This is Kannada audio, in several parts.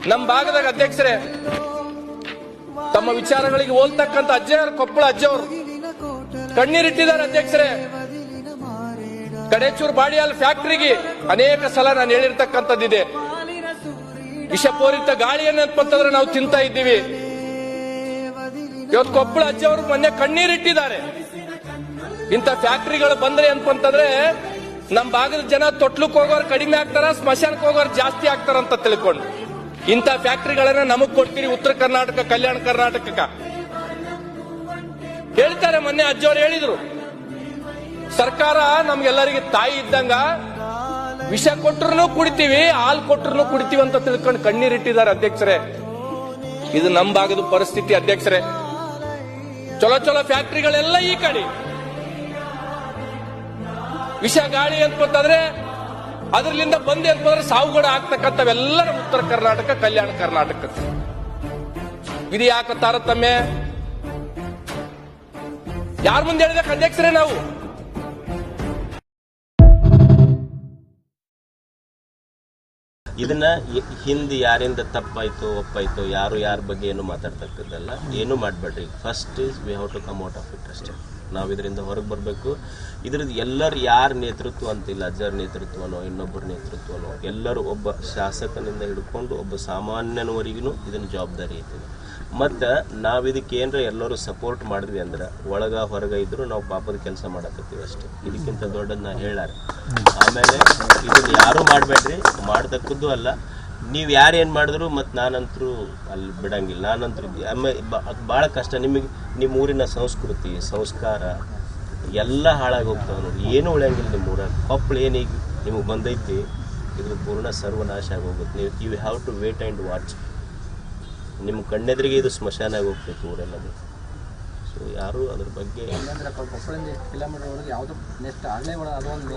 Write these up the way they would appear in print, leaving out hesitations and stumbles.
ನಮ್ಮ ಭಾಗದಾಗ ಅಧ್ಯಕ್ಷರೇ ತಮ್ಮ ವಿಚಾರಗಳಿಗೆ ಹೋಲ್ತಕ್ಕಂಥ ಅಜ್ಜಯವರು ಕೊಪ್ಪಳ ಅಜ್ಜವರು ಕಣ್ಣೀರಿಟ್ಟಿದ್ದಾರೆ ಅಧ್ಯಕ್ಷರೇ. ಕಡೇಚೂರು ಬಾಡಿಯಾಲ್ ಫ್ಯಾಕ್ಟರಿಗೆ ಅನೇಕ ಸಲ ನಾನು ಹೇಳಿರ್ತಕ್ಕಂಥದ್ದಿದೆ. ವಿಷಪೂರಿತ ಗಾಳಿಯನ್ನು ಅಂತಂದ್ರೆ ನಾವು ತಿಂತಾ ಇದ್ದೀವಿ. ಇವತ್ತು ಕೊಪ್ಪಳ ಅಜ್ಜವರು ಮೊನ್ನೆ ಕಣ್ಣೀರಿಟ್ಟಿದ್ದಾರೆ. ಇಂಥ ಫ್ಯಾಕ್ಟರಿಗಳು ಬಂದ್ರೆ ಅಂತಂದ್ರೆ ನಮ್ಮ ಭಾಗದ ಜನ ತೊಟ್ಲಕ್ಕೆ ಹೋಗೋರು ಕಡಿಮೆ ಆಗ್ತಾರ, ಸ್ಮಶಾನಕ್ಕೆ ಹೋಗೋರು ಜಾಸ್ತಿ ಆಗ್ತಾರಂತ ತಿಳ್ಕೊಂಡು ಇಂಥ ಫ್ಯಾಕ್ಟರಿಗಳನ್ನ ನಮಗ್ ಕೊಡ್ತೀರಿ ಉತ್ತರ ಕರ್ನಾಟಕ, ಕಲ್ಯಾಣ ಕರ್ನಾಟಕಕ್ಕ ಹೇಳ್ತಾರೆ. ಮೊನ್ನೆ ಅಜ್ಜವ್ರು ಹೇಳಿದ್ರು, ಸರ್ಕಾರ ನಮ್ಗೆಲ್ಲರಿಗೆ ತಾಯಿ ಇದ್ದಂಗ ವಿಷ ಕೊಟ್ಟರು ಕುಡಿತೀವಿ, ಹಾಲು ಕೊಟ್ಟರು ಕುಡಿತೀವಿ ಅಂತ ತಿಳ್ಕೊಂಡು ಕಣ್ಣೀರಿಟ್ಟಿದ್ದಾರೆ ಅಧ್ಯಕ್ಷರೇ. ಇದು ನಮ್ಮ ಭಾಗದ ಪರಿಸ್ಥಿತಿ ಅಧ್ಯಕ್ಷರೇ. ಚಲೋ ಚಲೋ ಫ್ಯಾಕ್ಟರಿಗಳೆಲ್ಲ ಈ ಕಡೆ, ವಿಷ ಗಾಳಿ ಅಂತಂದ್ರೆ ಅದರಿಂದ ಬಂದೆ ಅಂತಂದ್ರೆ ಸಾವುಗಡ ಆಗ್ತಕ್ಕಂಥವೆಲ್ಲ ನಮ್ಮ ಉತ್ತರ ಕರ್ನಾಟಕ, ಕಲ್ಯಾಣ ಕರ್ನಾಟಕ. ಇದು ಯಾಕೆ ತಾರತಮ್ಯ? ಯಾರ ಮುಂದೆ ಹೇಳಿದಕ್ಕೆ ಅಧ್ಯಕ್ಷರೇ ನಾವು? ಇದನ್ನ ಹಿಂದೆ ಯಾರಿಂದ ತಪ್ಪಾಯ್ತು ಒಪ್ಪಾಯ್ತು ಯಾರು ಯಾರ ಬಗ್ಗೆ ಏನು ಮಾತಾಡ್ತಕ್ಕದ್ದಲ್ಲ, ಏನು ಮಾಡಬೇಡ್ರಿ. First is we have to come out of it ಅಷ್ಟೇ. ನಾವು ಇದರಿಂದ ಹೊರಗೆ ಬರಬೇಕು. ಇದ್ರದ್ದು ಎಲ್ಲರೂ ಯಾರ ನೇತೃತ್ವ ಅಂತಿಲ್ಲ, ಅಜ್ಜರ ನೇತೃತ್ವನೋ ಇನ್ನೊಬ್ಬರ ನೇತೃತ್ವನೋ, ಎಲ್ಲರೂ ಒಬ್ಬ ಶಾಸಕನಿಂದ ಹಿಡ್ಕೊಂಡು ಒಬ್ಬ ಸಾಮಾನ್ಯನವರೆಗೂ ಇದನ್ನ ಜವಾಬ್ದಾರಿ ಐತಿ. ಮತ್ತು ನಾವು ಇದಕ್ಕೆ ಏನರ ಎಲ್ಲರೂ ಸಪೋರ್ಟ್ ಮಾಡಿದ್ವಿ ಅಂದ್ರೆ ಒಳಗ ಹೊರಗ ಇದ್ರು ನಾವು ಪಾಪದ ಕೆಲಸ ಮಾಡಕತ್ತೀವಿ ಅಷ್ಟೇ. ಇದಕ್ಕಿಂತ ದೊಡ್ಡದು ನಾ ಹೇಳಾರೆ. ಆಮೇಲೆ ಇದನ್ನ ಯಾರೂ ಮಾಡಬೇಡ್ರಿ, ಮಾಡ್ತಕ್ಕದ್ದು ಅಲ್ಲ. ನೀವು ಯಾರೇನು ಮಾಡಿದ್ರು ಮತ್ತು ನಾನಂತರೂ ಅಲ್ಲಿ ಬಿಡಂಗಿಲ್ಲ. ನಾನಂತರೂ ಆಮೇಲೆ ಭಾಳ ಕಷ್ಟ. ನಿಮಗೆ ನಿಮ್ಮ ಊರಿನ ಸಂಸ್ಕೃತಿ ಸಂಸ್ಕಾರ ಎಲ್ಲ ಹಾಳಾಗಿ ಹೋಗ್ತಾವೆ ನೋಡಿ. ಏನೂ ಉಳಿಯಂಗಿಲ್ಲ ನಿಮ್ಮ ಊರಾಗ. ಕೊಪ್ಪಳ ಏನೀಗ ನಿಮಗೆ ಬಂದೈತಿ, ಇದ್ರ ಪೂರ್ಣ ಸರ್ವನಾಶ ಆಗೋಗುತ್ತೆ. ನೀವು you have to wait and watch. ನಿಮ್ಮ ಕಣ್ಣೆದ್ರಿಗೆ ಇದು ಸ್ಮಶಾನ ಆಗಿ ಹೋಗ್ಬೇಕು ಊರೆಲ್ಲದು. ಸೊ ಯಾರು ಅದ್ರ ಬಗ್ಗೆ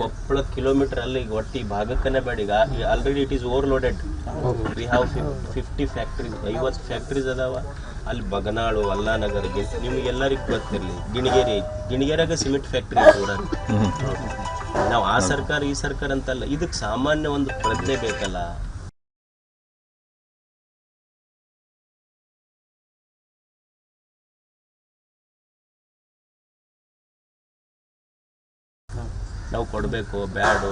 ಕೊಪ್ಪಳ ಕಿಲೋಮೀಟರ್ ಅಲ್ಲಿ ಒಟ್ಟು ಈ ಭಾಗಕ್ಕನೇ ಬೇಡ. ಈಗ already it is overloaded. We have 50 factories, 50 factories ಅದಾವ ಅಲ್ಲಿ. ಬಗನಾಳು, ಅಲ್ಲಾನಗರ್, ನಿಮಗೆಲ್ಲರಿಗೂ ಗೊತ್ತಿರಲಿ. ಗಿಣಿಗೇರಿಯಾಗ ಸಿಮೆಂಟ್ ಫ್ಯಾಕ್ಟ್ರಿ ಊರಾಗ. ನಾವು ಆ ಸರ್ಕಾರ ಈ ಸರ್ಕಾರ ಅಂತಲ್ಲ, ಇದಕ್ಕೆ ಸಾಮಾನ್ಯ ಒಂದು ಪ್ರಜ್ಞೆ ಬೇಕಲ್ಲ. ನಾವು ಕೊಡಬೇಕು ಬ್ಯಾಡು.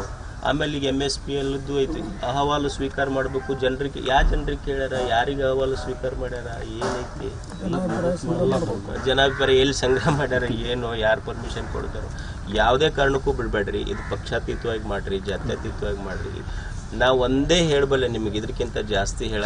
ಆಮೇಲೆ ಈಗ MSP ಎಲ್ಲದ್ದು ಐತಿ, ಅಹವಾಲು ಸ್ವೀಕಾರ ಮಾಡಬೇಕು. ಜನರಿಗೆ ಜನರಿಗೆ ಕೇಳ್ಯಾರ, ಯಾರಿಗೆ ಅಹವಾಲು ಸ್ವೀಕಾರ ಮಾಡ್ಯಾರ, ಏನೈತಿ ಜನಾಭಿಪ್ರಾಯ ಎಲ್ಲಿ ಸಂಗ್ರಹ ಮಾಡ್ಯಾರ, ಏನು ಯಾರು ಪರ್ಮಿಷನ್ ಕೊಡ್ತಾರೋ. ಯಾವುದೇ ಕಾರಣಕ್ಕೂ ಬಿಡಬೇಡ್ರಿ. ಇದು ಪಕ್ಷಾತೀತವಾಗಿ ಮಾಡಿರಿ, ಜಾತ್ಯತೀತವಾಗಿ ಮಾಡಿರಿ. ನಾವು ಒಂದೇ ಹೇಳಬಲ್ಲೆ ನಿಮಗೆ, ಇದಕ್ಕಿಂತ ಜಾಸ್ತಿ ಹೇಳ